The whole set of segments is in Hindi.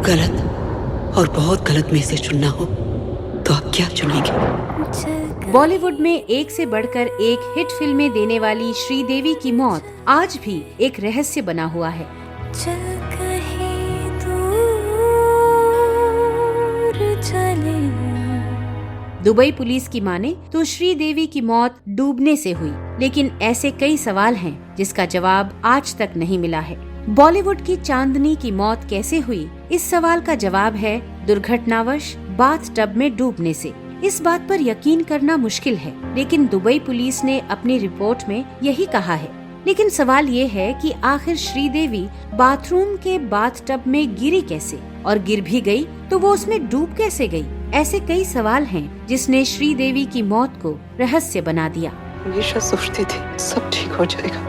गलत और बहुत गलत मैसेज चुनना हो तो आप क्या चुनेंगे? बॉलीवुड में एक से बढ़कर एक हिट फिल्में देने वाली श्रीदेवी की मौत आज भी एक रहस्य बना हुआ है। दुबई पुलिस की माने तो श्रीदेवी की मौत डूबने से हुई, लेकिन ऐसे कई सवाल हैं जिसका जवाब आज तक नहीं मिला है। बॉलीवुड की चांदनी की मौत कैसे हुई? इस सवाल का जवाब है दुर्घटनावश बाथ टब में डूबने से। इस बात पर यकीन करना मुश्किल है, लेकिन दुबई पुलिस ने अपनी रिपोर्ट में यही कहा है। लेकिन सवाल ये है कि आखिर श्रीदेवी बाथरूम के बाथ टब में गिरी कैसे, और गिर भी गई तो वो उसमें डूब कैसे गई? ऐसे कई सवाल हैं जिसने श्रीदेवी की मौत को रहस्य बना दिया। हमेशा सोचती थी सब ठीक हो जाएगा,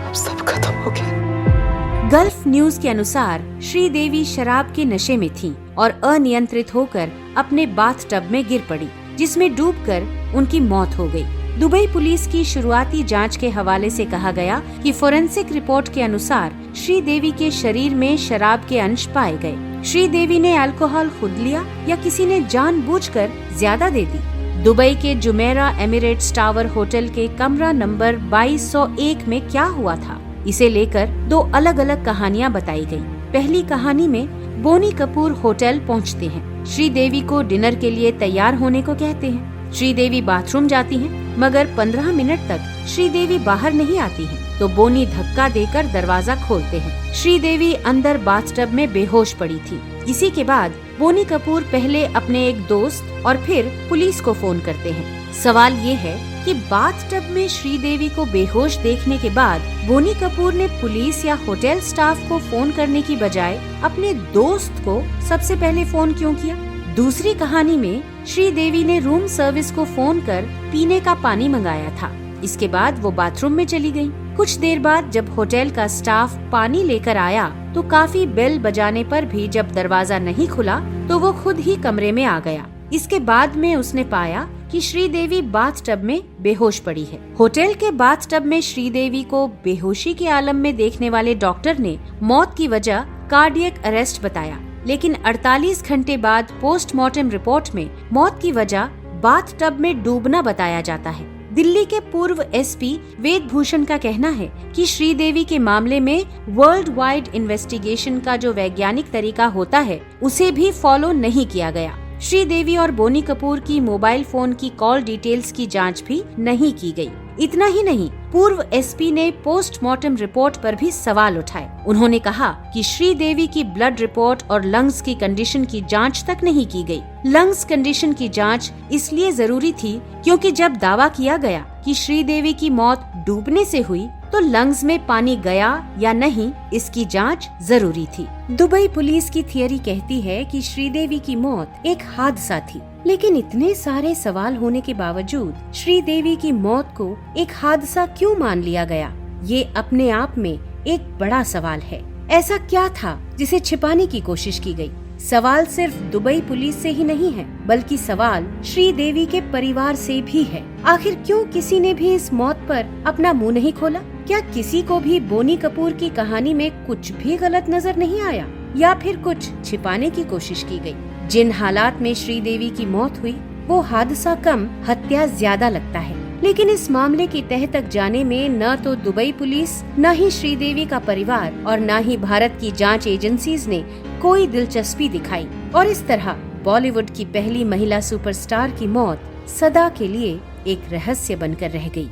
अब सब खत्म हो गया। गल्फ न्यूज के अनुसार श्रीदेवी शराब के नशे में थीं और अनियंत्रित होकर अपने बाथ टब में गिर पड़ी, जिसमें डूबकर उनकी मौत हो गई। दुबई पुलिस की शुरुआती जांच के हवाले से कहा गया कि फोरेंसिक रिपोर्ट के अनुसार श्रीदेवी के शरीर में शराब के अंश पाए गए। श्रीदेवी ने अल्कोहल खुद लिया या किसी ने जानबूझकर ज्यादा दे दी? दुबई के जुमेरा एमिरेट्स टावर होटल के कमरा नंबर 2201 में क्या हुआ था, इसे लेकर दो अलग अलग कहानियां बताई गयी। पहली कहानी में बोनी कपूर होटल पहुंचते हैं, श्रीदेवी को डिनर के लिए तैयार होने को कहते हैं। श्रीदेवी बाथरूम जाती हैं, मगर 15 मिनट तक श्रीदेवी बाहर नहीं आती हैं, तो बोनी धक्का देकर दरवाजा खोलते हैं। श्रीदेवी अंदर बाथटब में बेहोश पड़ी थी। इसी के बाद बोनी कपूर पहले अपने एक दोस्त और फिर पुलिस को फोन करते हैं। सवाल ये है कि बाथटब में श्रीदेवी को बेहोश देखने के बाद बोनी कपूर ने पुलिस या होटल स्टाफ को फोन करने की बजाय अपने दोस्त को सबसे पहले फोन क्यों किया? दूसरी कहानी में श्रीदेवी ने रूम सर्विस को फोन कर पीने का पानी मंगाया था। इसके बाद वो बाथरूम में चली गई। कुछ देर बाद जब होटल का स्टाफ पानी लेकर आया तो काफी बेल बजाने पर भी जब दरवाजा नहीं खुला तो वो खुद ही कमरे में आ गया। इसके बाद में उसने पाया कि श्रीदेवी बाथटब में बेहोश पड़ी है। होटल के बाथटब में श्रीदेवी को बेहोशी के आलम में देखने वाले डॉक्टर ने मौत की वजह कार्डियक अरेस्ट बताया, लेकिन 48 घंटे बाद पोस्टमार्टम रिपोर्ट में मौत की वजह बाथटब में डूबना बताया जाता है। दिल्ली के पूर्व एसपी वेद भूषण का कहना है कि श्रीदेवी के मामले में वर्ल्ड वाइड इन्वेस्टिगेशन का जो वैज्ञानिक तरीका होता है उसे भी फॉलो नहीं किया गया। श्रीदेवी और बोनी कपूर की मोबाइल फोन की कॉल डिटेल्स की जांच भी नहीं की गई। इतना ही नहीं, पूर्व एसपी ने पोस्टमार्टम रिपोर्ट पर भी सवाल उठाए। उन्होंने कहा कि श्रीदेवी की ब्लड रिपोर्ट और लंग्स की कंडीशन की जांच तक नहीं की गई। लंग्स कंडीशन की जांच इसलिए जरूरी थी क्योंकि जब दावा किया गया कि श्रीदेवी की मौत डूबने से हुई तो लंग्स में पानी गया या नहीं, इसकी जांच जरूरी थी। दुबई पुलिस की थियरी कहती है कि श्रीदेवी की मौत एक हादसा थी, लेकिन इतने सारे सवाल होने के बावजूद श्रीदेवी की मौत को एक हादसा क्यों मान लिया गया? ये अपने आप में एक बड़ा सवाल है। ऐसा क्या था जिसे छिपाने की कोशिश की गई? सवाल सिर्फ दुबई पुलिस से ही नहीं है, बल्कि सवाल श्रीदेवी के परिवार से भी है। आखिर क्यों किसी ने भी इस मौत पर अपना मुंह नहीं खोला? क्या किसी को भी बोनी कपूर की कहानी में कुछ भी गलत नजर नहीं आया, या फिर कुछ छिपाने की कोशिश की गई? जिन हालात में श्रीदेवी की मौत हुई वो हादसा कम, हत्या ज्यादा लगता है। लेकिन इस मामले की तह तक जाने में न तो दुबई पुलिस, न ही श्रीदेवी का परिवार और न ही भारत की जांच एजेंसीज ने कोई दिलचस्पी दिखाई, और इस तरह बॉलीवुड की पहली महिला सुपरस्टार की मौत सदा के लिए एक रहस्य बनकर रह गई।